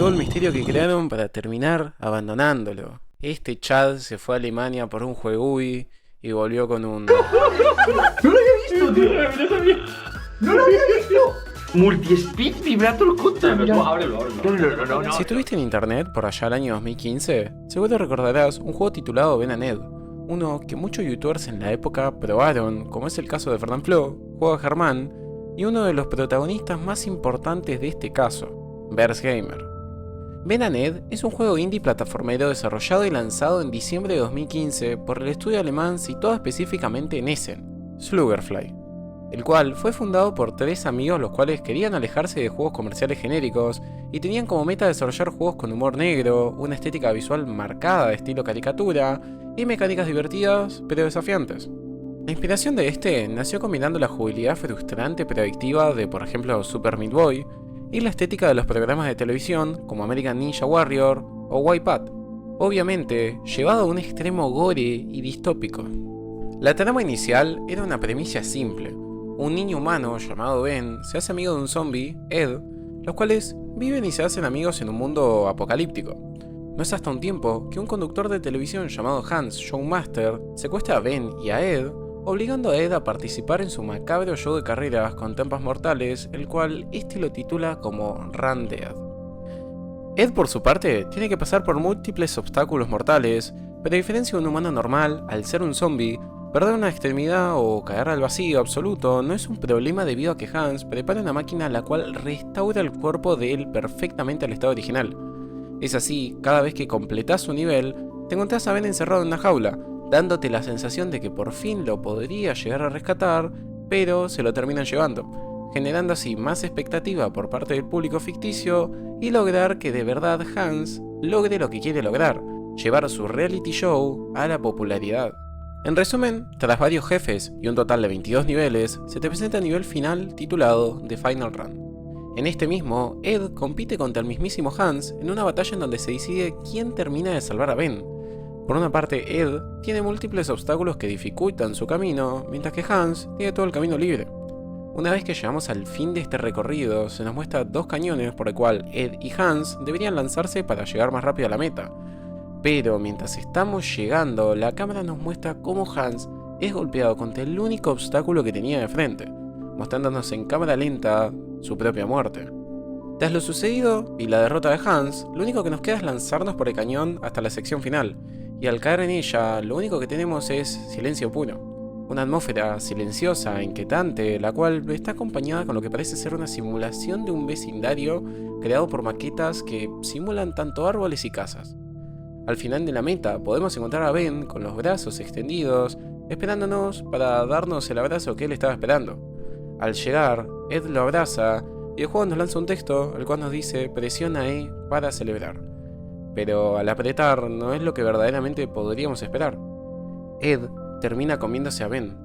todo el misterio que crearon para terminar abandonándolo. Este Chad se fue a Alemania por un juegui y volvió con un... ¡No lo había visto, tío! ¡No lo había visto! Multi-speed vibrator contra. No, ábrelo. Si estuviste en internet por allá el año 2015, seguro recordarás un juego titulado Ben and Ed, uno que muchos youtubers en la época probaron, como es el caso de Fernanfloo, Juego de Germán, y uno de los protagonistas más importantes de este caso, Bears Gamer. Ben and Ed es un juego indie plataformero desarrollado y lanzado en diciembre de 2015 por el estudio alemán situado específicamente en Essen, Sluggerfly, el cual fue fundado por 3 amigos los cuales querían alejarse de juegos comerciales genéricos y tenían como meta desarrollar juegos con humor negro, una estética visual marcada de estilo caricatura y mecánicas divertidas pero desafiantes. La inspiración de este nació combinando la jugabilidad frustrante pero adictiva de por ejemplo Super Meat Boy y la estética de los programas de televisión como American Ninja Warrior o Wipeout, obviamente llevado a un extremo gore y distópico. La trama inicial era una premisa simple. Un niño humano llamado Ben se hace amigo de un zombie, Ed, los cuales viven y se hacen amigos en un mundo apocalíptico. No es hasta un tiempo que un conductor de televisión llamado Hans Showmaster secuestra a Ben y a Ed, obligando a Ed a participar en su macabro show de carreras con trampas mortales, el cual este lo titula como Run Dead. Ed por su parte tiene que pasar por múltiples obstáculos mortales, pero a diferencia de un humano normal, al ser un zombie, perder una extremidad o caer al vacío absoluto no es un problema debido a que Hans prepara una máquina la cual restaura el cuerpo de él perfectamente al estado original. Es así, cada vez que completas un nivel, te encontrás a Ben encerrado en una jaula, dándote la sensación de que por fin lo podría llegar a rescatar, pero se lo terminan llevando, generando así más expectativa por parte del público ficticio y lograr que de verdad Hans logre lo que quiere lograr, llevar su reality show a la popularidad. En resumen, tras varios jefes y un total de 22 niveles, se te presenta el nivel final titulado The Final Run. En este mismo, Ed compite contra el mismísimo Hans en una batalla en donde se decide quién termina de salvar a Ben. Por una parte, Ed tiene múltiples obstáculos que dificultan su camino, mientras que Hans tiene todo el camino libre. Una vez que llegamos al fin de este recorrido, se nos muestra 2 cañones por el cual Ed y Hans deberían lanzarse para llegar más rápido a la meta. Pero mientras estamos llegando, la cámara nos muestra cómo Hans es golpeado contra el único obstáculo que tenía de frente, mostrándonos en cámara lenta su propia muerte. Tras lo sucedido y la derrota de Hans, lo único que nos queda es lanzarnos por el cañón hasta la sección final, y al caer en ella, lo único que tenemos es silencio puro. Una atmósfera silenciosa e inquietante, la cual está acompañada con lo que parece ser una simulación de un vecindario creado por maquetas que simulan tanto árboles y casas. Al final de la meta podemos encontrar a Ben con los brazos extendidos, esperándonos para darnos el abrazo que él estaba esperando. Al llegar, Ed lo abraza y el juego nos lanza un texto el cual nos dice presiona E para celebrar. Pero al apretar no es lo que verdaderamente podríamos esperar. Ed termina comiéndose a Ben.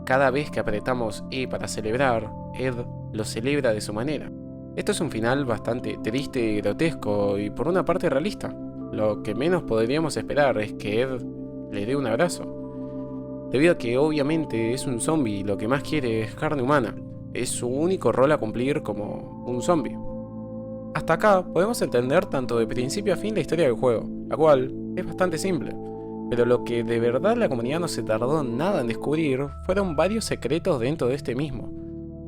Cada vez que apretamos E para celebrar, Ed lo celebra de su manera. Esto es un final bastante triste y grotesco y por una parte realista. Lo que menos podríamos esperar es que Ed le dé un abrazo. Debido a que obviamente es un zombie y lo que más quiere es carne humana. Es su único rol a cumplir como un zombie. Hasta acá podemos entender tanto de principio a fin la historia del juego, la cual es bastante simple. Pero lo que de verdad la comunidad no se tardó nada en descubrir fueron varios secretos dentro de este mismo.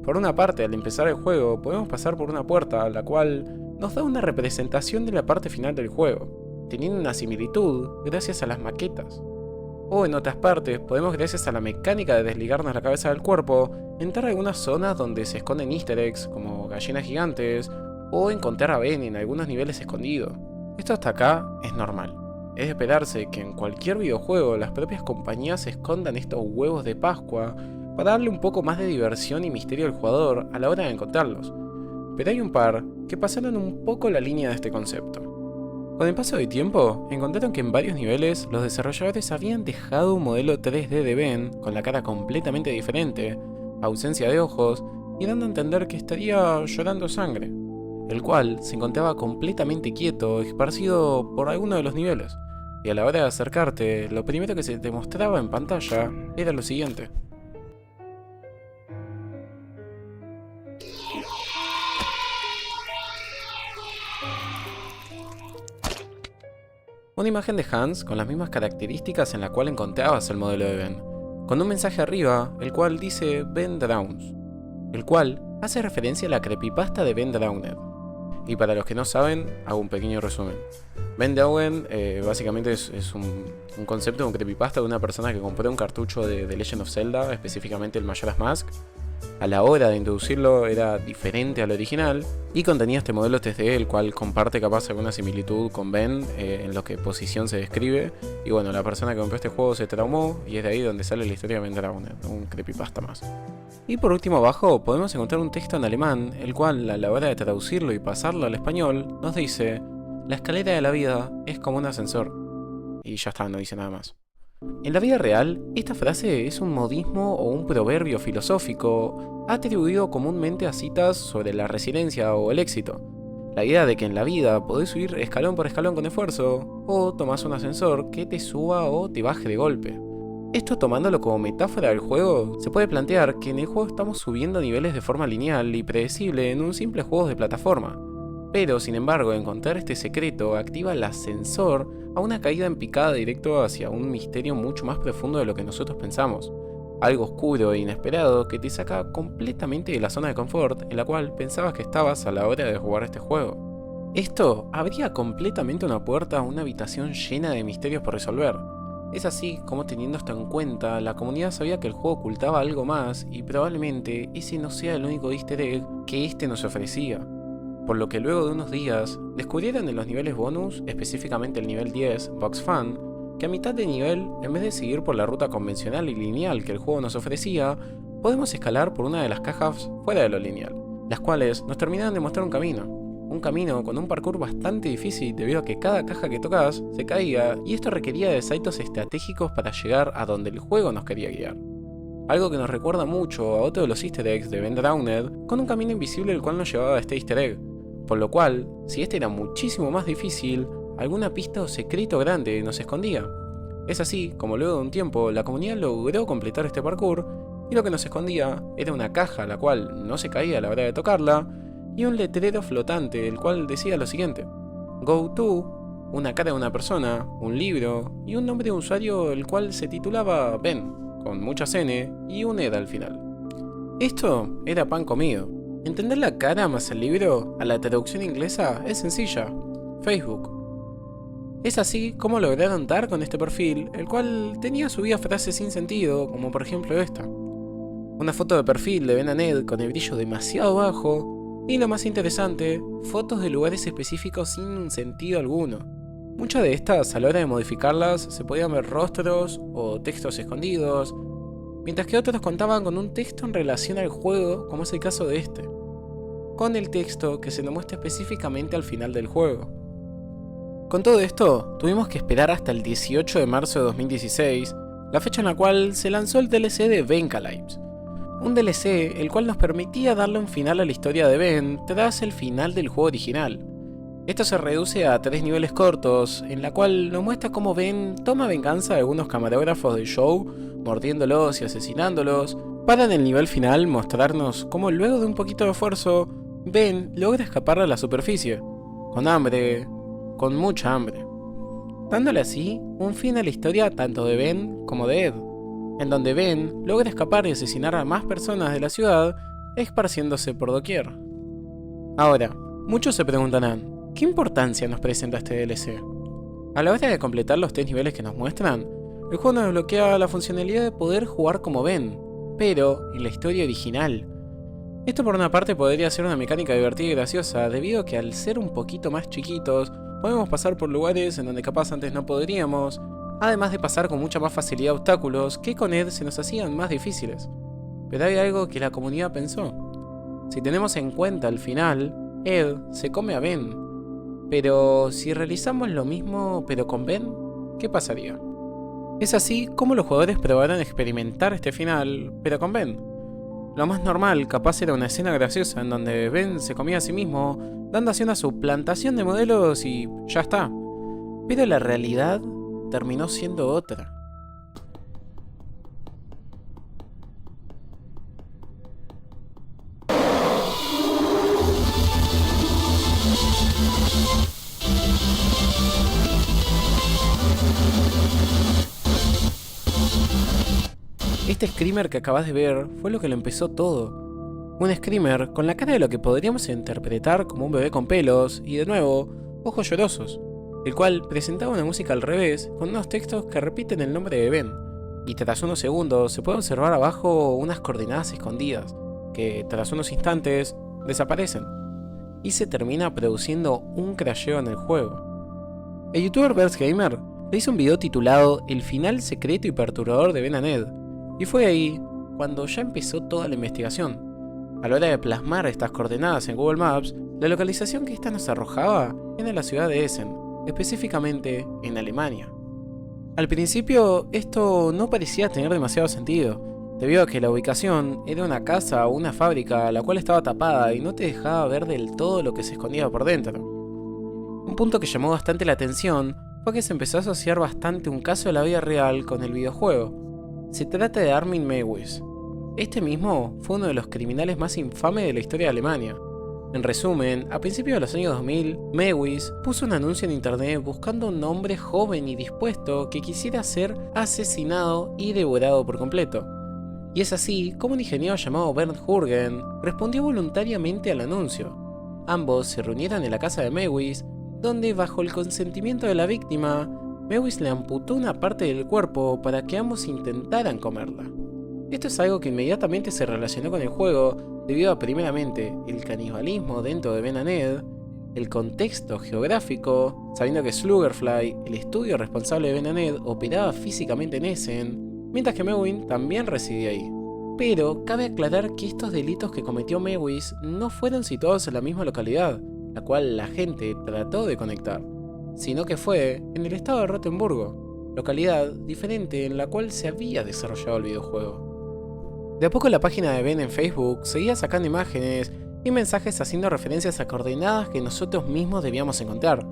Por una parte, al empezar el juego, podemos pasar por una puerta, la cual nos da una representación de la parte final del juego, teniendo una similitud gracias a las maquetas. O en otras partes, podemos gracias a la mecánica de desligarnos la cabeza del cuerpo, entrar a algunas zonas donde se esconden easter eggs como gallinas gigantes, o encontrar a Ben en algunos niveles escondidos. Esto hasta acá es normal. Es de esperarse que en cualquier videojuego las propias compañías escondan estos huevos de Pascua para darle un poco más de diversión y misterio al jugador a la hora de encontrarlos. Pero hay un par que pasaron un poco la línea de este concepto. Con el paso del tiempo, encontraron que en varios niveles los desarrolladores habían dejado un modelo 3D de Ben con la cara completamente diferente, ausencia de ojos y dando a entender que estaría llorando sangre, el cual se encontraba completamente quieto, esparcido por alguno de los niveles, y a la hora de acercarte, lo primero que se te mostraba en pantalla era lo siguiente. una imagen de Hans con las mismas características en la cual encontrabas el modelo de Ben, con un mensaje arriba, el cual dice Ben Drowns, el cual hace referencia a la creepypasta de Ben Drowned. Y para los que no saben, hago un pequeño resumen. Ben Drowned básicamente es un concepto de un creepypasta de una persona que compró un cartucho de The Legend of Zelda, específicamente el Majora's Mask. A la hora de introducirlo era diferente al original y contenía este modelo 3D, el cual comparte capaz alguna similitud con Ben en lo que posición se describe. Y bueno, la persona que compró este juego se traumó y es de ahí donde sale la historia de Ben Drowned, un creepypasta más. Y por último abajo podemos encontrar un texto en alemán, el cual a la hora de traducirlo y pasarlo al español nos dice: la escalera de la vida es como un ascensor. Y ya está, no dice nada más. En la vida real, esta frase es un modismo o un proverbio filosófico atribuido comúnmente a citas sobre la resiliencia o el éxito. La idea de que en la vida podés subir escalón por escalón con esfuerzo, o tomás un ascensor que te suba o te baje de golpe. Esto, tomándolo como metáfora del juego, se puede plantear que en el juego estamos subiendo niveles de forma lineal y predecible en un simple juego de plataforma. Pero, sin embargo, encontrar este secreto activa el ascensor a una caída en picada directo hacia un misterio mucho más profundo de lo que nosotros pensamos. Algo oscuro e inesperado que te saca completamente de la zona de confort en la cual pensabas que estabas a la hora de jugar este juego. Esto abría completamente una puerta a una habitación llena de misterios por resolver. Es así como, teniendo esto en cuenta, la comunidad sabía que el juego ocultaba algo más y probablemente ese no sea el único easter egg que este nos ofrecía. Por lo que luego de unos días, descubrieron en los niveles bonus, específicamente el nivel 10, Box Fun, que a mitad de nivel, en vez de seguir por la ruta convencional y lineal que el juego nos ofrecía, podemos escalar por una de las cajas fuera de lo lineal, las cuales nos terminaron de mostrar un camino con un parkour bastante difícil debido a que cada caja que tocas se caía y esto requería de saltos estratégicos para llegar a donde el juego nos quería guiar. Algo que nos recuerda mucho a otro de los easter eggs de Ben Drowned, con un camino invisible el cual nos llevaba a este easter egg. Por lo cual, si este era muchísimo más difícil, alguna pista o secreto grande nos escondía. Es así como luego de un tiempo la comunidad logró completar este parkour y lo que nos escondía era una caja la cual no se caía a la hora de tocarla y un letrero flotante el cual decía lo siguiente: Go to, una cara de una persona, un libro y un nombre de usuario el cual se titulaba Ben, con muchas N y un ED al final. Esto era pan comido. Entender la cara más el libro a la traducción inglesa es sencilla: Facebook. Es así como lograron dar con este perfil, el cual tenía subidas frases sin sentido, como por ejemplo esta. Una foto de perfil de Ben and Ed con el brillo demasiado bajo, y lo más interesante, fotos de lugares específicos sin un sentido alguno. Muchas de estas, a la hora de modificarlas, se podían ver rostros o textos escondidos, mientras que otros contaban con un texto en relación al juego, como es el caso de este, con el texto que se nos muestra específicamente al final del juego. Con todo esto, tuvimos que esperar hasta el 18 de marzo de 2016, la fecha en la cual se lanzó el DLC de Ben Calypso, un DLC el cual nos permitía darle un final a la historia de Ben tras el final del juego original. Esto se reduce a 3 niveles cortos, en la cual nos muestra cómo Ben toma venganza de algunos camarógrafos del show, mordiéndolos y asesinándolos, para en el nivel final mostrarnos cómo luego de un poquito de esfuerzo, Ben logra escapar a la superficie, con hambre, con mucha hambre, dándole así un fin a la historia tanto de Ben como de Ed, en donde Ben logra escapar y asesinar a más personas de la ciudad, esparciéndose por doquier. Ahora, muchos se preguntarán, ¿qué importancia nos presenta este DLC? A la hora de completar los 3 niveles que nos muestran, el juego nos desbloquea la funcionalidad de poder jugar como Ben, pero en la historia original. Esto por una parte podría ser una mecánica divertida y graciosa, debido a que al ser un poquito más chiquitos, podemos pasar por lugares en donde capaz antes no podríamos, además de pasar con mucha más facilidad obstáculos que con Ed se nos hacían más difíciles. Pero hay algo que la comunidad pensó. Si tenemos en cuenta al final, Ed se come a Ben, pero si realizamos lo mismo pero con Ben, ¿qué pasaría? Es así como los jugadores probaron experimentar este final, pero con Ben. Lo más normal capaz era una escena graciosa en donde Ben se comía a sí mismo, dando así una suplantación de modelos y ya está. Pero la realidad terminó siendo otra. Este screamer que acabas de ver fue lo que lo empezó todo. Un screamer con la cara de lo que podríamos interpretar como un bebé con pelos y, de nuevo, ojos llorosos, el cual presentaba una música al revés con unos textos que repiten el nombre de Ben, y tras unos segundos se puede observar abajo unas coordenadas escondidas, que tras unos instantes desaparecen, y se termina produciendo un crasheo en el juego. El youtuber VersGamer le hizo un video titulado El final secreto y perturbador de Ben and Ed, y fue ahí cuando ya empezó toda la investigación. A la hora de plasmar estas coordenadas en Google Maps, la localización que ésta nos arrojaba era la ciudad de Essen, específicamente en Alemania. Al principio esto no parecía tener demasiado sentido, debido a que la ubicación era una casa o una fábrica la cual estaba tapada y no te dejaba ver del todo lo que se escondía por dentro. Un punto que llamó bastante la atención fue que se empezó a asociar bastante un caso de la vida real con el videojuego. Se trata de Armin Meiwes. Este mismo fue uno de los criminales más infames de la historia de Alemania. En resumen, a principios de los años 2000, Meiwes puso un anuncio en internet buscando un hombre joven y dispuesto que quisiera ser asesinado y devorado por completo. Y es así como un ingeniero llamado Bernd Hurgen respondió voluntariamente al anuncio. Ambos se reunieron en la casa de Meiwes, donde bajo el consentimiento de la víctima, Meiwes le amputó una parte del cuerpo para que ambos intentaran comerla. Esto es algo que inmediatamente se relacionó con el juego debido a, primeramente, el canibalismo dentro de Ben and Ed, el contexto geográfico, sabiendo que Sluggerfly, el estudio responsable de Ben and Ed, operaba físicamente en Essen, mientras que Mewin también residía ahí. Pero cabe aclarar que estos delitos que cometió Meiwes no fueron situados en la misma localidad, la cual la gente trató de conectar, sino que fue en el estado de Rotemburgo, localidad diferente en la cual se había desarrollado el videojuego. De a poco la página de Ben en Facebook seguía sacando imágenes y mensajes haciendo referencias a coordenadas que nosotros mismos debíamos encontrar.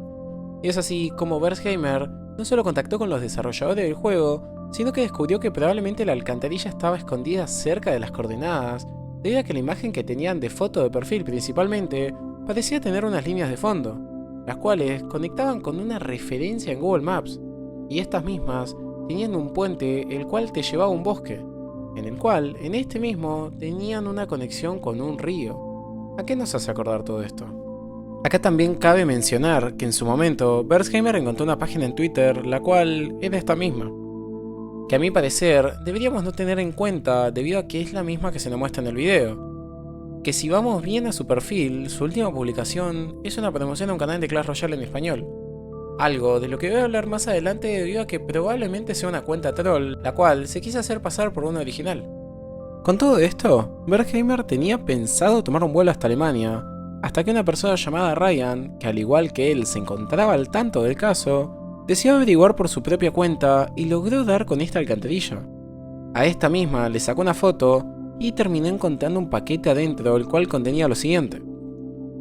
Y es así como VersGamer no solo contactó con los desarrolladores del juego, sino que descubrió que probablemente la alcantarilla estaba escondida cerca de las coordenadas, debido a que la imagen que tenían de foto de perfil principalmente parecía tener unas líneas de fondo, las cuales conectaban con una referencia en Google Maps, y estas mismas tenían un puente el cual te llevaba a un bosque, en el cual, en este mismo, tenían una conexión con un río. ¿A qué nos hace acordar todo esto? Acá también cabe mencionar que en su momento, VersGamer encontró una página en Twitter, la cual era esta misma, que a mi parecer deberíamos no tener en cuenta debido a que es la misma que se nos muestra en el video. Que si vamos bien a su perfil, su última publicación es una promoción a un canal de Clash Royale en español. Algo de lo que voy a hablar más adelante debido a que probablemente sea una cuenta troll, la cual se quiso hacer pasar por una original. Con todo esto, VersGamer tenía pensado tomar un vuelo hasta Alemania, hasta que una persona llamada Ryan, que al igual que él se encontraba al tanto del caso, decidió averiguar por su propia cuenta y logró dar con esta alcantarilla. A esta misma le sacó una foto y terminó encontrando un paquete adentro el cual contenía lo siguiente.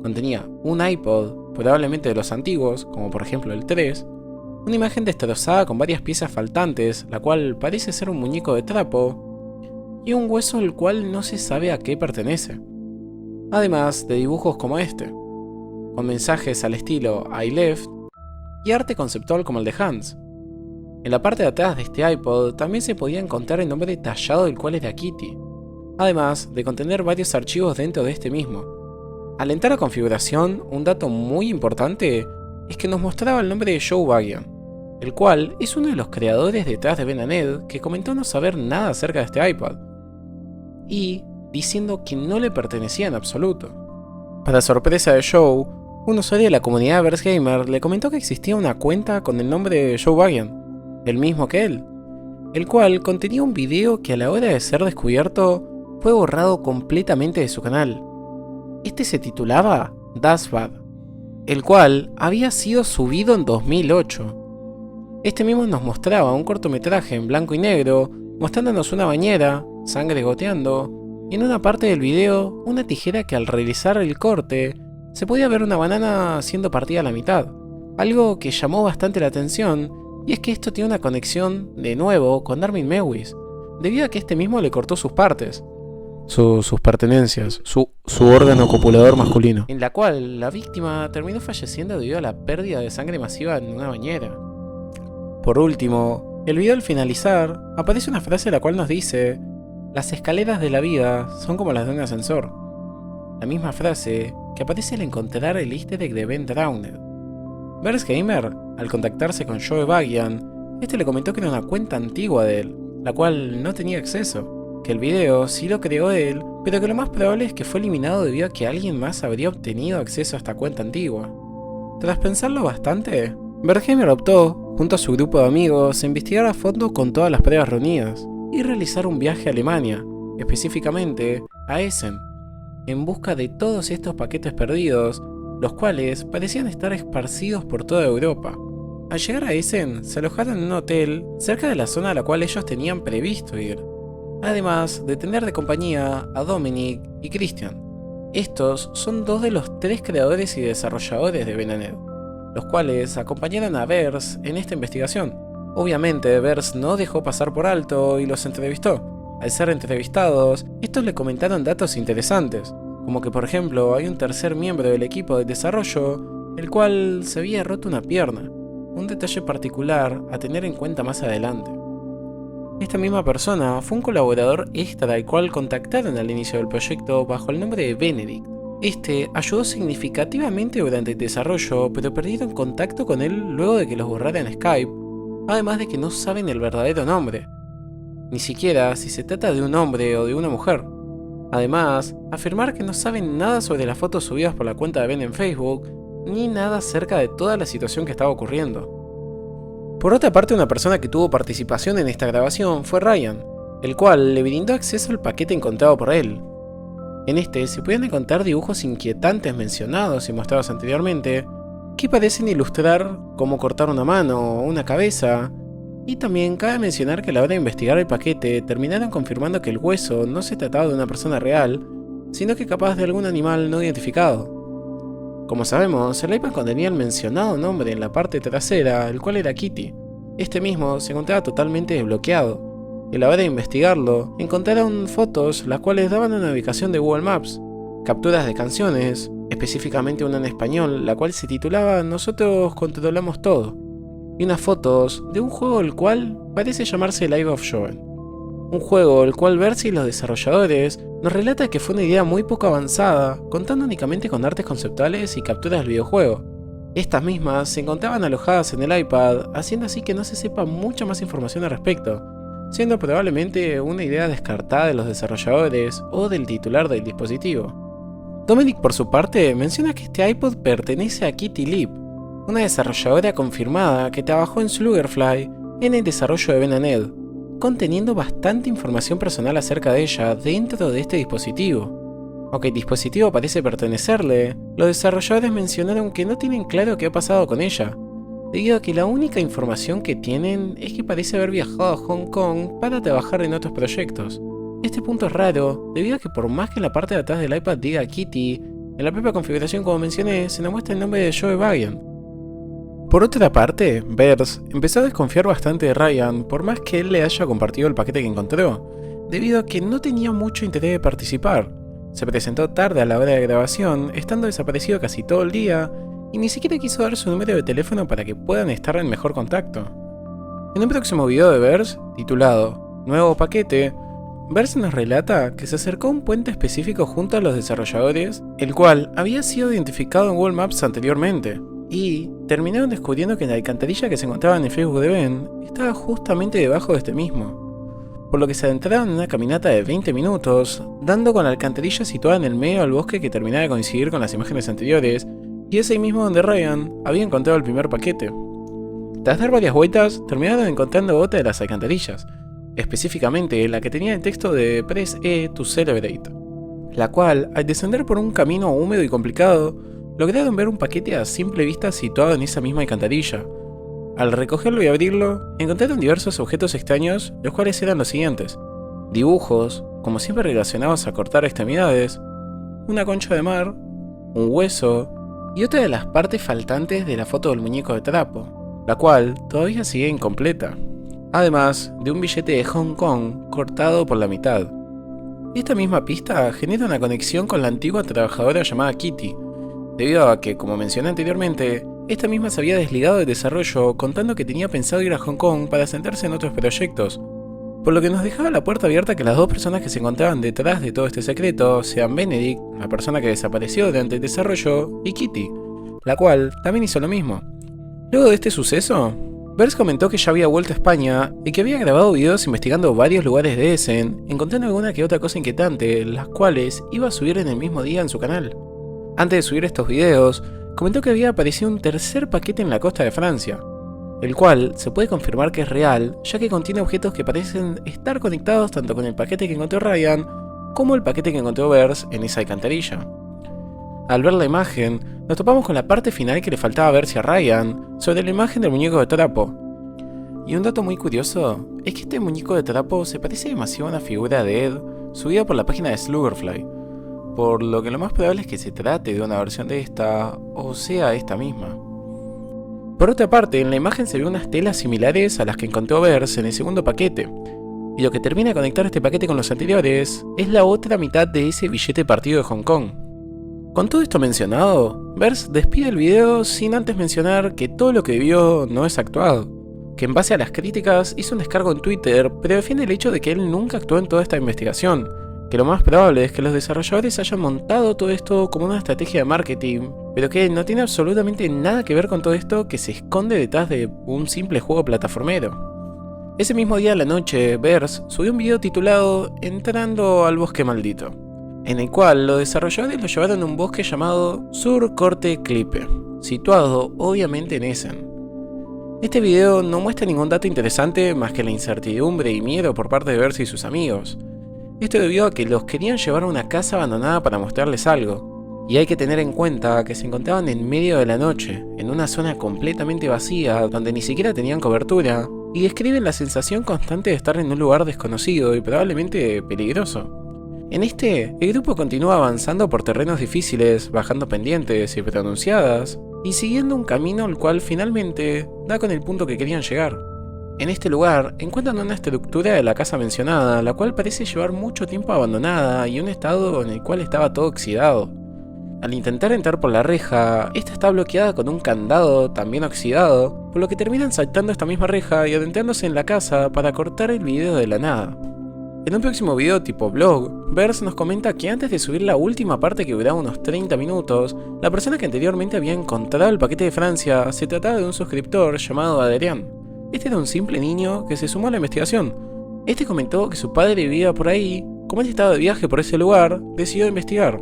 Contenía un iPod, probablemente de los antiguos, como por ejemplo el 3, una imagen destrozada con varias piezas faltantes, la cual parece ser un muñeco de trapo, y un hueso el cual no se sabe a qué pertenece. Además de dibujos como este, con mensajes al estilo I left, y arte conceptual como el de Hans. En la parte de atrás de este iPod también se podía encontrar el nombre detallado del cual era Kitty, además de contener varios archivos dentro de este mismo. Al entrar a configuración, un dato muy importante es que nos mostraba el nombre de Joe Bagian, el cual es uno de los creadores detrás de Ben and Ed, que comentó no saber nada acerca de este iPad, y diciendo que no le pertenecía en absoluto. Para sorpresa de Joe, un usuario de la comunidad VersGamer le comentó que existía una cuenta con el nombre de Joe Bagian, el mismo que él, el cual contenía un video que a la hora de ser descubierto fue borrado completamente de su canal. Este se titulaba Das Bad, el cual había sido subido en 2008. Este mismo nos mostraba un cortometraje en blanco y negro, mostrándonos una bañera, sangre goteando, y en una parte del video una tijera que al realizar el corte se podía ver una banana siendo partida a la mitad, algo que llamó bastante la atención, y es que esto tiene una conexión, de nuevo, con Armin Meiwes, debido a que este mismo le cortó sus partes. Sus pertenencias, su órgano copulador masculino, en la cual la víctima terminó falleciendo debido a la pérdida de sangre masiva en una bañera. Por último, el video al finalizar aparece una frase la cual nos dice las escaleras de la vida son como las de un ascensor. La misma frase que aparece al encontrar el easter egg de Ben Drowned. Verse Gamer, al contactarse con Joe Bagian, este le comentó que era una cuenta antigua de él, la cual no tenía acceso, que el video sí lo creó él, pero que lo más probable es que fue eliminado debido a que alguien más habría obtenido acceso a esta cuenta antigua. Tras pensarlo bastante, Verse Gamer optó, junto a su grupo de amigos, a investigar a fondo con todas las pruebas reunidas y realizar un viaje a Alemania, específicamente a Essen, en busca de todos estos paquetes perdidos, los cuales parecían estar esparcidos por toda Europa. Al llegar a Essen, se alojaron en un hotel cerca de la zona a la cual ellos tenían previsto ir, además de tener de compañía a Dominic y Christian. Estos son dos de los 3 creadores y desarrolladores de Ben & Ed, los cuales acompañaron a Verse en esta investigación. Obviamente, Verse no dejó pasar por alto y los entrevistó. Al ser entrevistados, estos le comentaron datos interesantes, como que por ejemplo hay un tercer miembro del equipo de desarrollo, el cual se había roto una pierna, un detalle particular a tener en cuenta más adelante. Esta misma persona fue un colaborador extra al cual contactaron al inicio del proyecto bajo el nombre de Benedict. Este ayudó significativamente durante el desarrollo, pero perdieron contacto con él luego de que los borrara en Skype, además de que no saben el verdadero nombre, ni siquiera si se trata de un hombre o de una mujer. Además, afirmar que no saben nada sobre las fotos subidas por la cuenta de Ben en Facebook, ni nada acerca de toda la situación que estaba ocurriendo. Por otra parte, una persona que tuvo participación en esta grabación fue Ryan, el cual le brindó acceso al paquete encontrado por él. En este se pueden encontrar dibujos inquietantes mencionados y mostrados anteriormente, que parecen ilustrar cómo cortar una mano o una cabeza, y también cabe mencionar que a la hora de investigar el paquete terminaron confirmando que el hueso no se trataba de una persona real, sino que capaz de algún animal no identificado. Como sabemos, el iPad contenía el mencionado nombre en la parte trasera, el cual era Kitty. Este mismo se encontraba totalmente desbloqueado, y a la hora de investigarlo, encontraron fotos las cuales daban una ubicación de Google Maps, capturas de canciones, específicamente una en español, la cual se titulaba Nosotros controlamos todo, y unas fotos de un juego el cual parece llamarse Life of Joan. Un juego el cual Verse y los desarrolladores nos relata que fue una idea muy poco avanzada, contando únicamente con artes conceptuales y capturas del videojuego. Estas mismas se encontraban alojadas en el iPad, haciendo así que no se sepa mucha más información al respecto, siendo probablemente una idea descartada de los desarrolladores o del titular del dispositivo. Dominic por su parte menciona que este iPod pertenece a Kitty Leap, una desarrolladora confirmada que trabajó en Sluggerfly en el desarrollo de Ben & Ed, conteniendo bastante información personal acerca de ella dentro de este dispositivo. Aunque el dispositivo parece pertenecerle, los desarrolladores mencionaron que no tienen claro qué ha pasado con ella, debido a que la única información que tienen es que parece haber viajado a Hong Kong para trabajar en otros proyectos. Este punto es raro, debido a que por más que en la parte de atrás del iPad diga Kitty, en la propia configuración como mencioné se nos muestra el nombre de Joe Bagian. Por otra parte, Verse empezó a desconfiar bastante de Ryan por más que él le haya compartido el paquete que encontró, debido a que no tenía mucho interés de participar. Se presentó tarde a la hora de grabación, estando desaparecido casi todo el día, y ni siquiera quiso dar su número de teléfono para que puedan estar en mejor contacto. En un próximo video de Verse, titulado Nuevo paquete, Verse nos relata que se acercó a un puente específico junto a los desarrolladores, el cual había sido identificado en Google Maps anteriormente, y terminaron descubriendo que la alcantarilla que se encontraba en el Facebook de Ben estaba justamente debajo de este mismo, por lo que se adentraron en una caminata de 20 minutos, dando con la alcantarilla situada en el medio del bosque que terminaba de coincidir con las imágenes anteriores, y es ahí mismo donde Ryan había encontrado el primer paquete. Tras dar varias vueltas, terminaron encontrando otra de las alcantarillas, específicamente la que tenía el texto de Press E to Celebrate, la cual, al descender por un camino húmedo y complicado, lograron ver un paquete a simple vista situado en esa misma alcantarilla. Al recogerlo y abrirlo, encontraron diversos objetos extraños, los cuales eran los siguientes: dibujos, como siempre relacionados a cortar extremidades, una concha de mar, un hueso y otra de las partes faltantes de la foto del muñeco de trapo, la cual todavía sigue incompleta, además de un billete de Hong Kong cortado por la mitad. Esta misma pista genera una conexión con la antigua trabajadora llamada Kitty, debido a que, como mencioné anteriormente, esta misma se había desligado del desarrollo contando que tenía pensado ir a Hong Kong para centrarse en otros proyectos, por lo que nos dejaba la puerta abierta a que las dos personas que se encontraban detrás de todo este secreto sean Benedict, la persona que desapareció durante el desarrollo, y Kitty, la cual también hizo lo mismo. Luego de este suceso, Vers comentó que ya había vuelto a España y que había grabado videos investigando varios lugares de Essen, encontrando alguna que otra cosa inquietante, las cuales iba a subir en el mismo día en su canal. Antes de subir estos videos, comentó que había aparecido un tercer paquete en la costa de Francia, el cual se puede confirmar que es real, ya que contiene objetos que parecen estar conectados tanto con el paquete que encontró Ryan, como el paquete que encontró Vers en esa alcantarilla. Al ver la imagen, nos topamos con la parte final que le faltaba verse a Ryan, sobre la imagen del muñeco de trapo. Y un dato muy curioso, es que este muñeco de trapo se parece demasiado a una figura de Ed, subida por la página de Sluggerfly, por lo que lo más probable es que se trate de una versión de esta, o sea esta misma. Por otra parte, en la imagen se ve unas telas similares a las que encontró Vers en el segundo paquete, y lo que termina de conectar este paquete con los anteriores es la otra mitad de ese billete partido de Hong Kong. Con todo esto mencionado, Vers despide el video sin antes mencionar que todo lo que vio no es actuado, que en base a las críticas hizo un descargo en Twitter, pero defiende el hecho de que él nunca actuó en toda esta investigación, que lo más probable es que los desarrolladores hayan montado todo esto como una estrategia de marketing, pero que no tiene absolutamente nada que ver con todo esto que se esconde detrás de un simple juego plataformero. Ese mismo día a la noche, Vers subió un video titulado Entrando al bosque maldito, en el cual los desarrolladores lo llevaron a un bosque llamado Sur Corte Clippe, situado obviamente en Essen. Este video no muestra ningún dato interesante más que la incertidumbre y miedo por parte de Vers y sus amigos. Esto debido a que los querían llevar a una casa abandonada para mostrarles algo, y hay que tener en cuenta que se encontraban en medio de la noche, en una zona completamente vacía donde ni siquiera tenían cobertura, y describen la sensación constante de estar en un lugar desconocido y probablemente peligroso. En el grupo continúa avanzando por terrenos difíciles, bajando pendientes y pronunciadas, y siguiendo un camino el cual finalmente da con el punto que querían llegar. En este lugar encuentran una estructura de la casa mencionada, la cual parece llevar mucho tiempo abandonada y un estado en el cual estaba todo oxidado. Al intentar entrar por la reja, esta está bloqueada con un candado también oxidado, por lo que terminan saltando esta misma reja y adentrándose en la casa para cortar el video de la nada. En un próximo video tipo vlog, Vers nos comenta que antes de subir la última parte que duraba unos 30 minutos, la persona que anteriormente había encontrado el paquete de Francia se trataba de un suscriptor llamado Adrián. Este era un simple niño que se sumó a la investigación. Este comentó que su padre vivía por ahí, como él estaba de viaje por ese lugar, decidió investigar.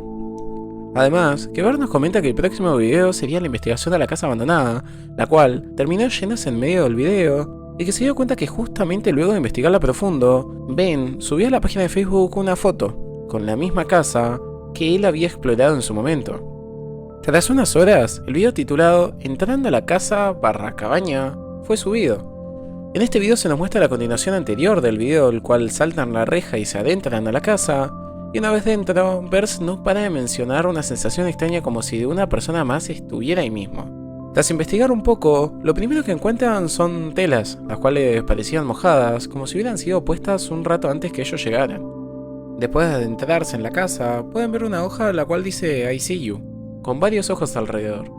Además, que Vers nos comenta que el próximo video sería la investigación a la casa abandonada, la cual terminó yéndose en medio del video, y que se dio cuenta que justamente luego de investigarla a profundo, Ben subió a la página de Facebook una foto, con la misma casa que él había explorado en su momento. Tras unas horas, el video titulado Entrando a la casa / cabaña fue subido. En este video se nos muestra la continuación anterior del video, el cual saltan la reja y se adentran a la casa, y una vez dentro, Vers no para de mencionar una sensación extraña como si de una persona más estuviera ahí mismo. Tras investigar un poco, lo primero que encuentran son telas, las cuales parecían mojadas, como si hubieran sido puestas un rato antes que ellos llegaran. Después de adentrarse en la casa, pueden ver una hoja la cual dice I see you, con varios ojos alrededor.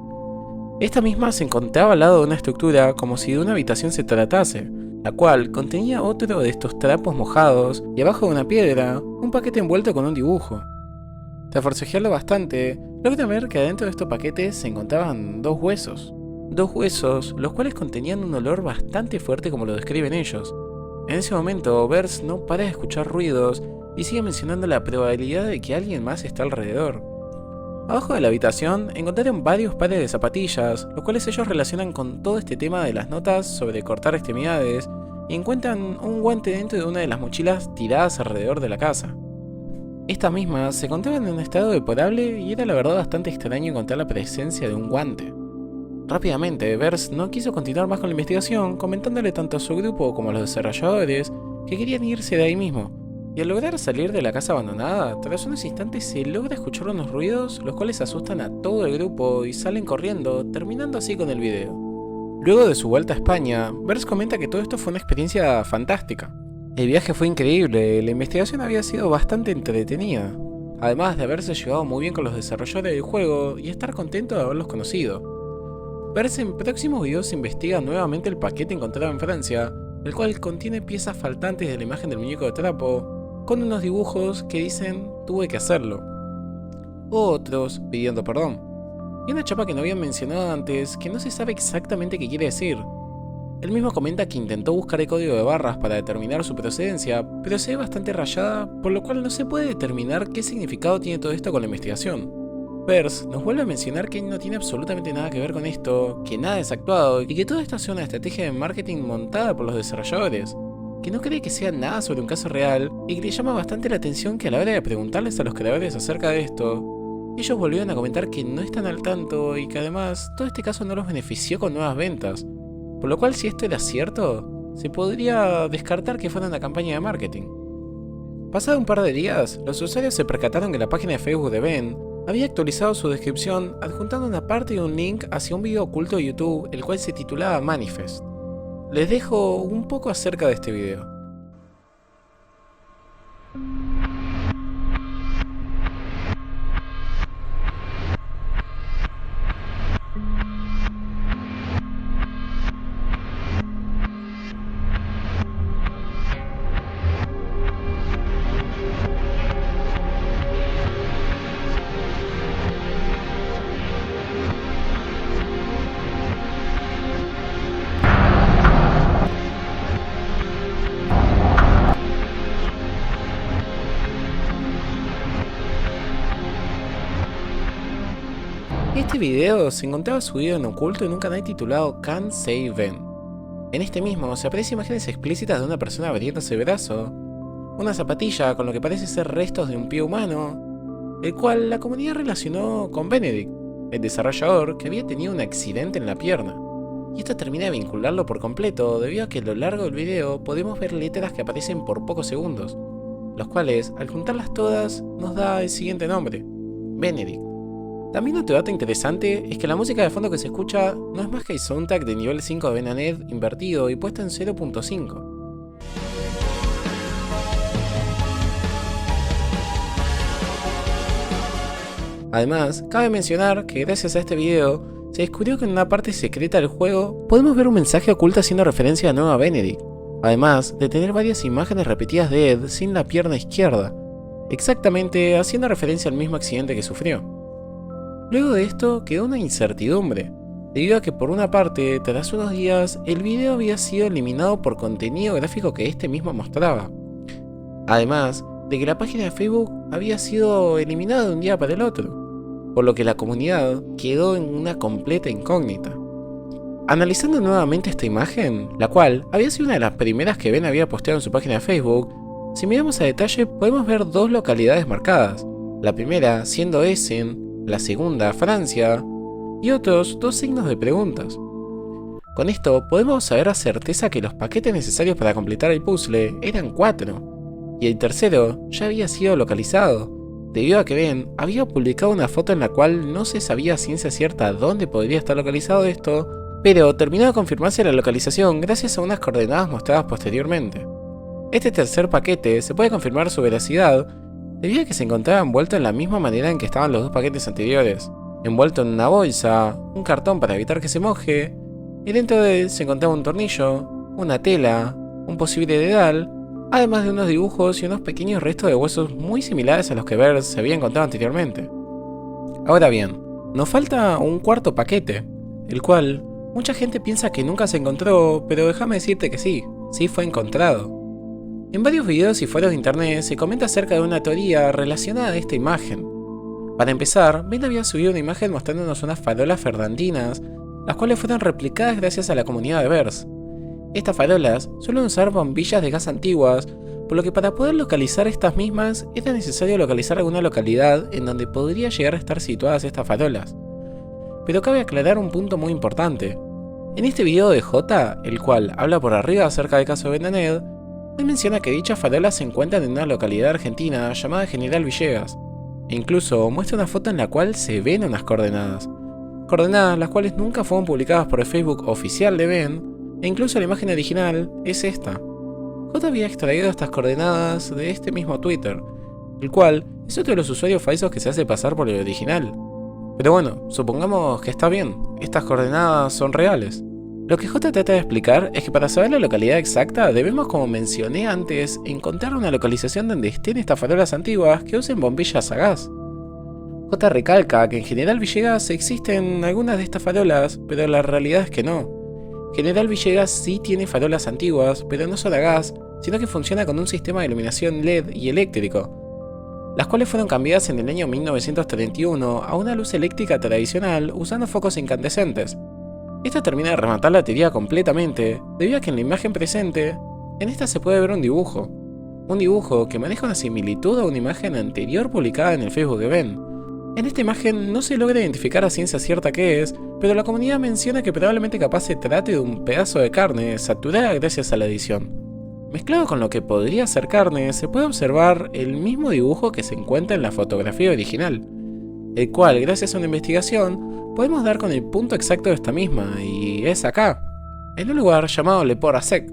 Esta misma se encontraba al lado de una estructura como si de una habitación se tratase, la cual contenía otro de estos trapos mojados y abajo de una piedra, un paquete envuelto con un dibujo. Tras forcejearlo bastante, logran ver que adentro de estos paquetes se encontraban dos huesos, los cuales contenían un olor bastante fuerte como lo describen ellos. En ese momento, Vers no para de escuchar ruidos y sigue mencionando la probabilidad de que alguien más está alrededor. Abajo de la habitación encontraron varios pares de zapatillas, los cuales ellos relacionan con todo este tema de las notas sobre cortar extremidades, y encuentran un guante dentro de una de las mochilas tiradas alrededor de la casa. Estas mismas se encontraban en un estado deplorable y era la verdad bastante extraño encontrar la presencia de un guante. Rápidamente, Vers no quiso continuar más con la investigación, comentándole tanto a su grupo como a los desarrolladores que querían irse de ahí mismo. Y al lograr salir de la casa abandonada, tras unos instantes se logra escuchar unos ruidos, los cuales asustan a todo el grupo y salen corriendo, terminando así con el video. Luego de su vuelta a España, Vers comenta que todo esto fue una experiencia fantástica. El viaje fue increíble, la investigación había sido bastante entretenida, además de haberse llevado muy bien con los desarrolladores del juego y estar contento de haberlos conocido. Vers en próximos videos investiga nuevamente el paquete encontrado en Francia, el cual contiene piezas faltantes de la imagen del muñeco de trapo, con unos dibujos que dicen tuve que hacerlo, o otros pidiendo perdón, y una chapa que no habían mencionado antes que no se sabe exactamente qué quiere decir. Él mismo comenta que intentó buscar el código de barras para determinar su procedencia, pero se ve bastante rayada, por lo cual no se puede determinar qué significado tiene todo esto con la investigación. Verse nos vuelve a mencionar que no tiene absolutamente nada que ver con esto, que nada es actuado y que todo esto es una estrategia de marketing montada por los desarrolladores, que no cree que sea nada sobre un caso real y que le llama bastante la atención que a la hora de preguntarles a los creadores acerca de esto, ellos volvieron a comentar que no están al tanto y que además todo este caso no los benefició con nuevas ventas, por lo cual si esto era cierto, se podría descartar que fuera una campaña de marketing. Pasado un par de días, los usuarios se percataron que la página de Facebook de Ben había actualizado su descripción adjuntando una parte de un link hacia un video oculto de YouTube el cual se titulaba Manifest. Les dejo un poco acerca de este video. Este video se encontraba subido en oculto en un canal titulado Can't Say Ben. En este mismo se aprecian imágenes explícitas de una persona abriéndose el brazo, una zapatilla con lo que parece ser restos de un pie humano, el cual la comunidad relacionó con Benedict, el desarrollador que había tenido un accidente en la pierna. Y esto termina de vincularlo por completo debido a que a lo largo del video podemos ver letras que aparecen por pocos segundos, los cuales al juntarlas todas nos da el siguiente nombre, Benedict. También otro dato interesante es que la música de fondo que se escucha no es más que el soundtrack de nivel 5 de Ben and Ed invertido y puesto en 0.5. Además, cabe mencionar que gracias a este video, se descubrió que en una parte secreta del juego podemos ver un mensaje oculto haciendo referencia a nuevo a Benedict, además de tener varias imágenes repetidas de Ed sin la pierna izquierda, exactamente haciendo referencia al mismo accidente que sufrió. Luego de esto quedó una incertidumbre, debido a que por una parte, tras unos días, el video había sido eliminado por contenido gráfico que este mismo mostraba. Además de que la página de Facebook había sido eliminada de un día para el otro, por lo que la comunidad quedó en una completa incógnita. Analizando nuevamente esta imagen, la cual había sido una de las primeras que Ben había posteado en su página de Facebook, si miramos a detalle podemos ver dos localidades marcadas, la primera siendo Essen, la segunda Francia, y otros dos signos de preguntas. Con esto podemos saber a certeza que los paquetes necesarios para completar el puzzle eran 4, y el tercero ya había sido localizado, debido a que Ben había publicado una foto en la cual no se sabía a ciencia cierta dónde podría estar localizado esto, pero terminó de confirmarse la localización gracias a unas coordenadas mostradas posteriormente. Este tercer paquete se puede confirmar su veracidad debido a que se encontraba envuelto en la misma manera en que estaban los dos paquetes anteriores, envuelto en una bolsa, un cartón para evitar que se moje, y dentro de él se encontraba un tornillo, una tela, un posible dedal, además de unos dibujos y unos pequeños restos de huesos muy similares a los que Verse se había encontrado anteriormente. Ahora bien, nos falta un cuarto paquete, el cual mucha gente piensa que nunca se encontró, pero déjame decirte que sí fue encontrado. En varios videos y foros de internet se comenta acerca de una teoría relacionada a esta imagen. Para empezar, Ben había subido una imagen mostrándonos unas farolas fernandinas, las cuales fueron replicadas gracias a la comunidad de Verse. Estas farolas suelen usar bombillas de gas antiguas, por lo que para poder localizar estas mismas era necesario localizar alguna localidad en donde podría llegar a estar situadas estas farolas. Pero cabe aclarar un punto muy importante. En este video de J, el cual habla por arriba acerca del caso de Ben and Ed, él menciona que dichas farolas se encuentran en una localidad argentina llamada General Villegas, e incluso muestra una foto en la cual se ven unas coordenadas las cuales nunca fueron publicadas por el Facebook oficial de Ben, e incluso la imagen original es esta. J había extraído estas coordenadas de este mismo Twitter, el cual es otro de los usuarios falsos que se hace pasar por el original. Pero bueno, supongamos que está bien, estas coordenadas son reales. Lo que J trata de explicar es que para saber la localidad exacta debemos, como mencioné antes, encontrar una localización donde estén estas farolas antiguas que usen bombillas a gas. J recalca que en General Villegas existen algunas de estas farolas, pero la realidad es que no. General Villegas sí tiene farolas antiguas, pero no son a gas, sino que funciona con un sistema de iluminación LED y eléctrico, las cuales fueron cambiadas en el año 1931 a una luz eléctrica tradicional usando focos incandescentes. Esto termina de rematar la teoría completamente, debido a que en la imagen presente, en esta se puede ver un dibujo que maneja una similitud a una imagen anterior publicada en el Facebook de Ben. En esta imagen no se logra identificar a ciencia cierta qué es, pero la comunidad menciona que probablemente capaz se trate de un pedazo de carne saturada gracias a la edición. Mezclado con lo que podría ser carne, se puede observar el mismo dibujo que se encuentra en la fotografía original, el cual, gracias a una investigación, podemos dar con el punto exacto de esta misma, y es acá, en un lugar llamado Le Port à Sec.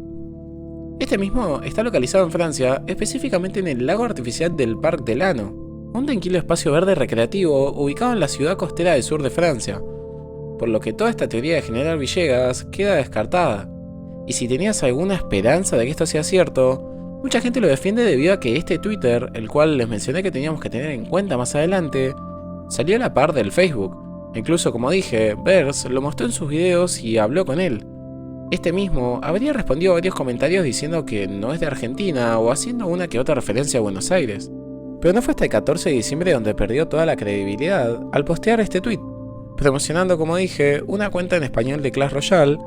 Este mismo está localizado en Francia, específicamente en el lago artificial del Parc de Lano, un tranquilo espacio verde recreativo ubicado en la ciudad costera del sur de Francia, por lo que toda esta teoría de General Villegas queda descartada. Y si tenías alguna esperanza de que esto sea cierto, mucha gente lo defiende debido a que este Twitter, el cual les mencioné que teníamos que tener en cuenta más adelante, salió a la par del Facebook. Incluso, como dije, Vers lo mostró en sus videos y habló con él. Este mismo habría respondido a varios comentarios diciendo que no es de Argentina o haciendo una que otra referencia a Buenos Aires. Pero no fue hasta el 14 de diciembre donde perdió toda la credibilidad al postear este tweet, promocionando, como dije, una cuenta en español de Clash Royale,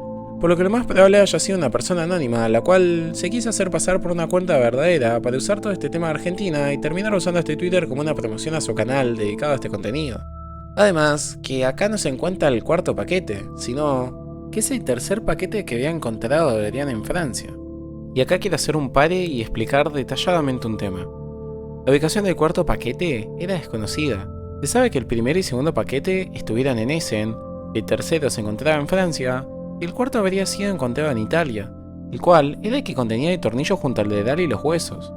por lo que lo más probable haya sido una persona anónima, la cual se quiso hacer pasar por una cuenta verdadera para usar todo este tema de Argentina y terminar usando este Twitter como una promoción a su canal dedicado a este contenido. Además, que acá no se encuentra el cuarto paquete, sino que es el tercer paquete que había encontrado de Adrián en Francia. Y acá quiero hacer un pare y explicar detalladamente un tema. La ubicación del cuarto paquete era desconocida. Se sabe que el primer y segundo paquete estuvieran en Essen, el tercero se encontraba en Francia, y el cuarto habría sido encontrado en Italia, el cual era el que contenía el tornillo junto al dedal y los huesos.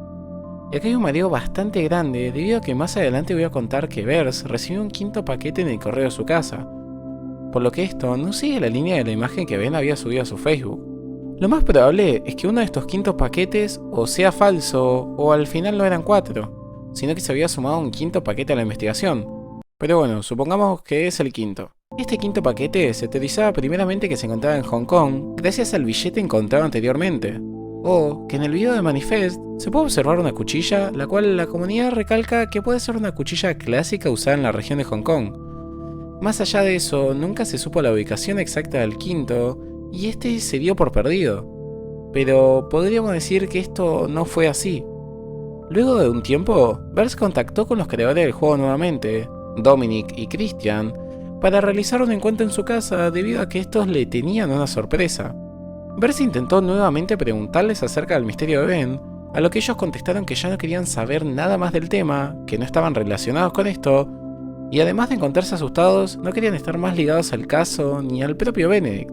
Y acá hay un mareo bastante grande debido a que más adelante voy a contar que Vers recibió un quinto paquete en el correo de su casa, por lo que esto no sigue la línea de la imagen que Ben había subido a su Facebook. Lo más probable es que uno de estos quintos paquetes o sea falso o al final no eran 4, sino que se había sumado un quinto paquete a la investigación. Pero bueno, supongamos que es el quinto. Este quinto paquete se teorizaba primeramente que se encontraba en Hong Kong gracias al billete encontrado anteriormente, o que en el video de Manifest se puede observar una cuchilla, la cual la comunidad recalca que puede ser una cuchilla clásica usada en la región de Hong Kong. Más allá de eso, nunca se supo la ubicación exacta del quinto, y este se dio por perdido. Pero podríamos decir que esto no fue así. Luego de un tiempo, Vers contactó con los creadores del juego nuevamente, Dominic y Christian, para realizar un encuentro en su casa debido a que estos le tenían una sorpresa. Vers intentó nuevamente preguntarles acerca del misterio de Ben, a lo que ellos contestaron que ya no querían saber nada más del tema, que no estaban relacionados con esto, y además de encontrarse asustados, no querían estar más ligados al caso ni al propio Benedict,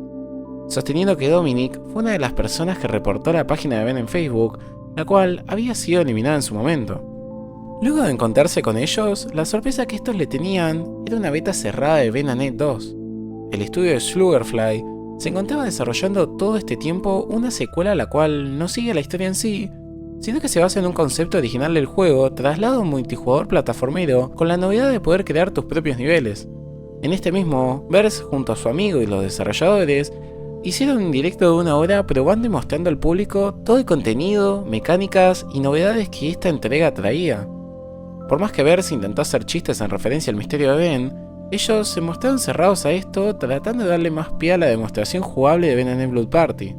sosteniendo que Dominic fue una de las personas que reportó la página de Ben en Facebook, la cual había sido eliminada en su momento. Luego de encontrarse con ellos, la sorpresa que estos le tenían era una beta cerrada de Venanet 2. El estudio de Sugarfly se encontraba desarrollando todo este tiempo una secuela la cual no sigue la historia en sí, sino que se basa en un concepto original del juego trasladado a un multijugador plataformero con la novedad de poder crear tus propios niveles. En este mismo, Vers junto a su amigo y los desarrolladores hicieron un directo de 1 hora probando y mostrando al público todo el contenido, mecánicas y novedades que esta entrega traía. Por más que Vers intentó hacer chistes en referencia al misterio de Ben, ellos se mostraron cerrados a esto, tratando de darle más pie a la demostración jugable de Venanet Blood Party.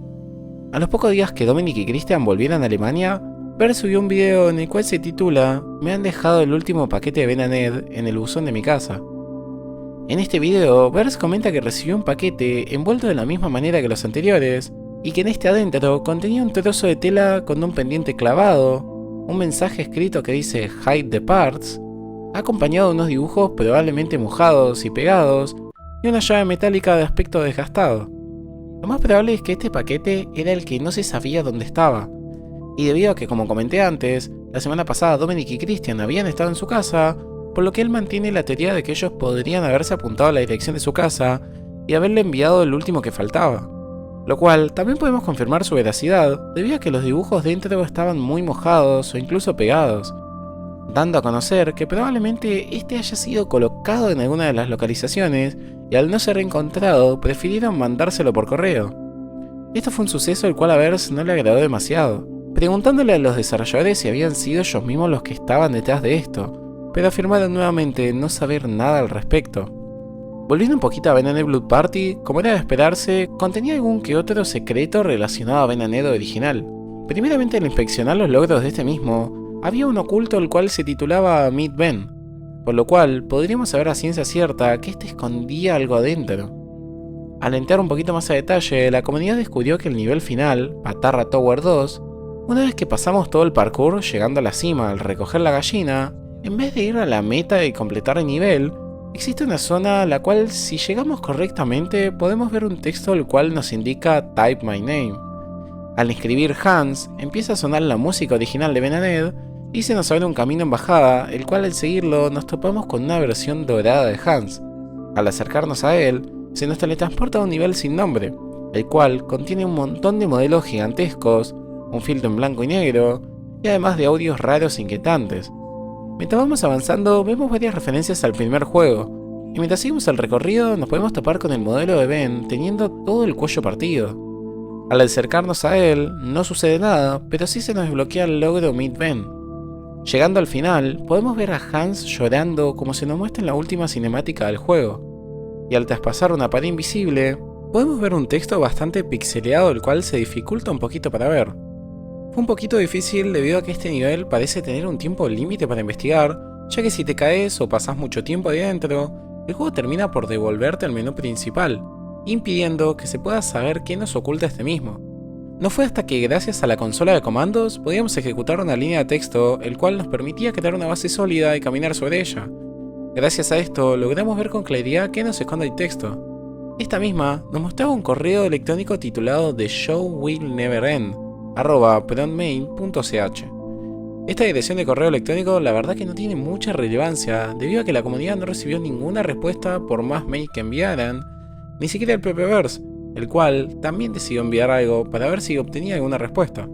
A los pocos días que Dominic y Christian volvieran a Alemania, Vers subió un video en el cual se titula "Me han dejado el último paquete de Venanet en el buzón de mi casa". En este video, Vers comenta que recibió un paquete envuelto de la misma manera que los anteriores, y que en este adentro contenía un trozo de tela con un pendiente clavado, un mensaje escrito que dice "Hide the parts", acompañado de unos dibujos probablemente mojados y pegados, y una llave metálica de aspecto desgastado. Lo más probable es que este paquete era el que no se sabía dónde estaba, y debido a que, como comenté antes, la semana pasada Dominic y Christian habían estado en su casa, por lo que él mantiene la teoría de que ellos podrían haberse apuntado a la dirección de su casa y haberle enviado el último que faltaba. lo cual también podemos confirmar su veracidad debido a que los dibujos dentro estaban muy mojados o incluso pegados, dando a conocer que probablemente este haya sido colocado en alguna de las localizaciones y al no ser encontrado prefirieron mandárselo por correo. Esto fue un suceso el cual a Verse no le agradó demasiado, preguntándole a los desarrolladores si habían sido ellos mismos los que estaban detrás de esto, pero afirmaron nuevamente no saber nada al respecto. Volviendo un poquito a Ben & Ed Blood Party, como era de esperarse, contenía algún que otro secreto relacionado a Ben & Ed original. Primeramente, al inspeccionar los logros de este mismo, había un oculto el cual se titulaba Meet Ben, por lo cual podríamos saber a ciencia cierta que este escondía algo adentro. Al entrar un poquito más a detalle, la comunidad descubrió que el nivel final, Patarra Tower 2, una vez que pasamos todo el parkour llegando a la cima al recoger la gallina, en vez de ir a la meta y completar el nivel, existe una zona a la cual si llegamos correctamente podemos ver un texto el cual nos indica Type My Name. Al escribir Hans, empieza a sonar la música original de Ben & Ed y se nos abre un camino en bajada, el cual al seguirlo nos topamos con una versión dorada de Hans. Al acercarnos a él, se nos teletransporta a un nivel sin nombre, el cual contiene un montón de modelos gigantescos, un filtro en blanco y negro, y además de audios raros e inquietantes. Mientras vamos avanzando, vemos varias referencias al primer juego, y mientras seguimos el recorrido nos podemos topar con el modelo de Ben teniendo todo el cuello partido. Al acercarnos a él, no sucede nada, pero sí se nos desbloquea el logro Meet Ben. Llegando al final, podemos ver a Hans llorando como se nos muestra en la última cinemática del juego, y al traspasar una pared invisible, podemos ver un texto bastante pixeleado el cual se dificulta un poquito para ver. Fue un poquito difícil debido a que este nivel parece tener un tiempo límite para investigar, ya que si te caes o pasas mucho tiempo adentro, el juego termina por devolverte al menú principal, impidiendo que se pueda saber qué nos oculta este mismo. No fue hasta que gracias a la consola de comandos podíamos ejecutar una línea de texto el cual nos permitía crear una base sólida y caminar sobre ella. Gracias a esto logramos ver con claridad qué nos esconde el texto. Esta misma nos mostraba un correo electrónico titulado The Show Will Never End, @protonmail.ch. Esta dirección de correo electrónico la verdad que no tiene mucha relevancia debido a que la comunidad no recibió ninguna respuesta por más mail que enviaran, ni siquiera el propio Verse, el cual también decidió enviar algo para ver si obtenía alguna respuesta.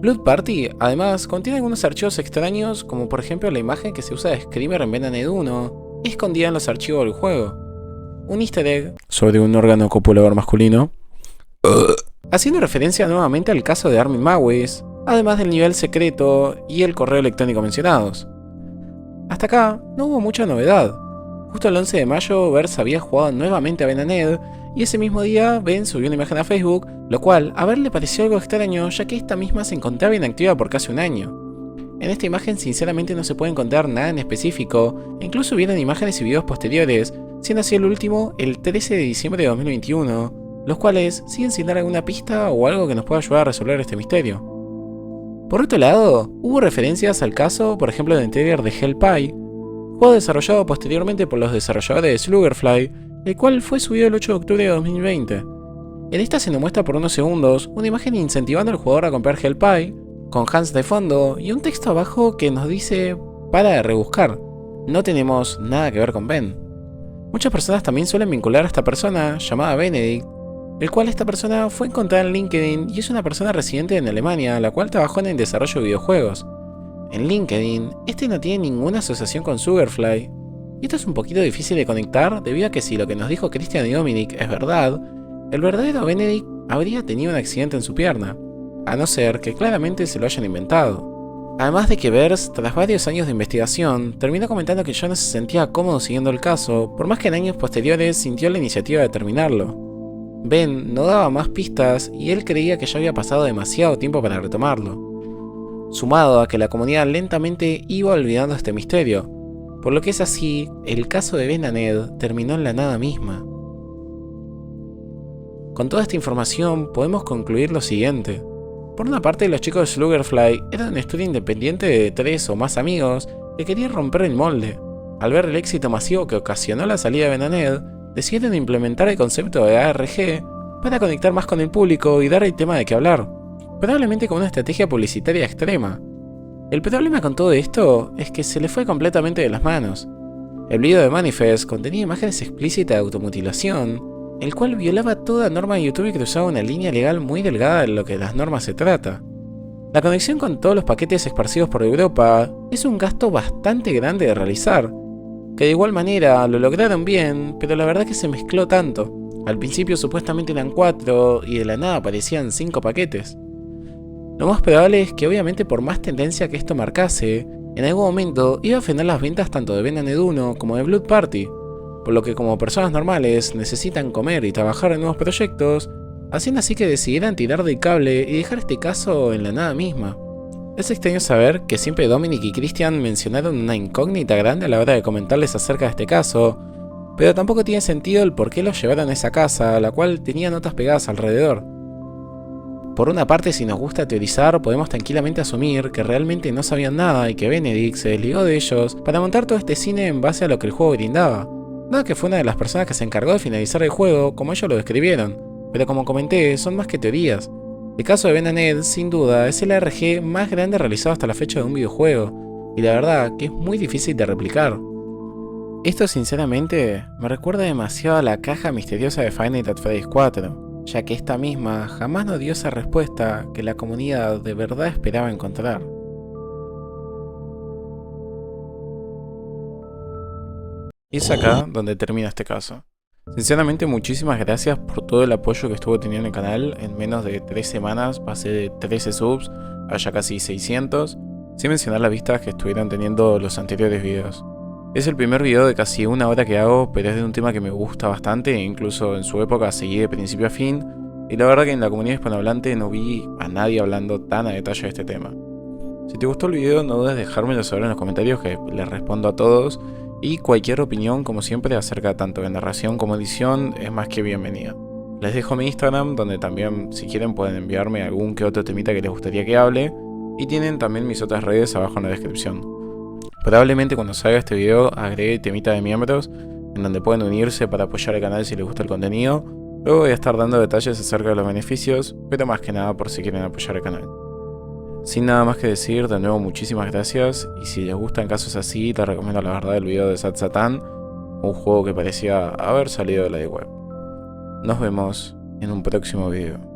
Blood Party además contiene algunos archivos extraños como por ejemplo la imagen que se usa de Screamer en Ben & Ed 1 escondida en los archivos del juego, un easter egg sobre un órgano copulador masculino, haciendo referencia nuevamente al caso de Armin Mawis, además del nivel secreto y el correo electrónico mencionados. Hasta acá no hubo mucha novedad. Justo el 11 de mayo, Verse había jugado nuevamente a Ben & Ed, y ese mismo día Ben subió una imagen a Facebook, lo cual a Ver le pareció algo extraño ya que esta misma se encontraba inactiva por casi un año. En esta imagen sinceramente no se puede encontrar nada en específico, e incluso hubieron imágenes y videos posteriores, siendo así el último el 13 de diciembre de 2021, los cuales siguen sin dar alguna pista o algo que nos pueda ayudar a resolver este misterio. Por otro lado, hubo referencias al caso, por ejemplo, del interior de Hellpie, juego desarrollado posteriormente por los desarrolladores de Sluggerfly, el cual fue subido el 8 de octubre de 2020. En esta se nos muestra por unos segundos una imagen incentivando al jugador a comprar Hellpie, con Hans de fondo y un texto abajo que nos dice para de rebuscar, no tenemos nada que ver con Ben. Muchas personas también suelen vincular a esta persona llamada Benedict, el cual esta persona fue encontrada en LinkedIn y es una persona residente en Alemania, la cual trabajó en el desarrollo de videojuegos. En LinkedIn, este no tiene ninguna asociación con Sugarfly, y esto es un poquito difícil de conectar debido a que si lo que nos dijo Christian y Dominic es verdad, el verdadero Benedict habría tenido un accidente en su pierna, a no ser que claramente se lo hayan inventado. Además de que Verse, tras varios años de investigación, terminó comentando que ya no se sentía cómodo siguiendo el caso, por más que en años posteriores sintió la iniciativa de terminarlo. Ben no daba más pistas y él creía que ya había pasado demasiado tiempo para retomarlo, sumado a que la comunidad lentamente iba olvidando este misterio, por lo que es así, el caso de Ben & Ed terminó en la nada misma. Con toda esta información podemos concluir lo siguiente. Por una parte, los chicos de Sluggerfly eran un estudio independiente de 3 o más amigos que querían romper el molde. Al ver el éxito masivo que ocasionó la salida de Ben & Ed, decidieron implementar el concepto de ARG para conectar más con el público y dar el tema de qué hablar, probablemente con una estrategia publicitaria extrema. El problema con todo esto es que se le fue completamente de las manos. El video de Manifest contenía imágenes explícitas de automutilación, el cual violaba toda norma de YouTube y cruzaba una línea legal muy delgada de lo que las normas se trata. La conexión con todos los paquetes esparcidos por Europa es un gasto bastante grande de realizar, que de igual manera lo lograron bien, pero la verdad que se mezcló tanto. Al principio supuestamente eran 4 y de la nada aparecían 5 paquetes. Lo más probable es que obviamente por más tendencia que esto marcase, en algún momento iba a frenar las ventas tanto de Venaned 1 como de Blood Party, por lo que como personas normales necesitan comer y trabajar en nuevos proyectos, haciendo así que decidieran tirar del cable y dejar este caso en la nada misma. Es extraño saber que siempre Dominic y Christian mencionaron una incógnita grande a la hora de comentarles acerca de este caso, pero tampoco tiene sentido el por qué los llevaron a esa casa, la cual tenía notas pegadas alrededor. Por una parte, si nos gusta teorizar, podemos tranquilamente asumir que realmente no sabían nada y que Benedict se desligó de ellos para montar todo este cine en base a lo que el juego brindaba, dado que fue una de las personas que se encargó de finalizar el juego como ellos lo describieron, pero como comenté, son más que teorías. El caso de Venaned, sin duda, es el RPG más grande realizado hasta la fecha de un videojuego, y la verdad que es muy difícil de replicar. Esto sinceramente me recuerda demasiado a la caja misteriosa de Five Nights at Freddy's 4, ya que esta misma jamás nos dio esa respuesta que la comunidad de verdad esperaba encontrar. Y es acá donde termina este caso. Sinceramente muchísimas gracias por todo el apoyo que estuvo teniendo el canal. En menos de 3 semanas pasé de 13 subs a ya casi 600, sin mencionar las vistas que estuvieron teniendo los anteriores videos. Es el primer video de casi una hora que hago, pero es de un tema que me gusta bastante e incluso en su época seguí de principio a fin, y la verdad que en la comunidad hispanohablante no vi a nadie hablando tan a detalle de este tema. Si te gustó el video no dudes dejármelo saber en los comentarios que les respondo a todos, y cualquier opinión como siempre acerca tanto de narración como edición es más que bienvenida. Les dejo mi Instagram donde también si quieren pueden enviarme algún que otro temita que les gustaría que hable, y tienen también mis otras redes abajo en la descripción. Probablemente cuando salga este video agregue temita de miembros en donde pueden unirse para apoyar el canal si les gusta el contenido. Luego voy a estar dando detalles acerca de los beneficios, pero más que nada por si quieren apoyar el canal. Sin nada más que decir, de nuevo muchísimas gracias, y si les gustan casos así, te recomiendo la verdad el video de Sad Satan, un juego que parecía haber salido de la web. Nos vemos en un próximo video.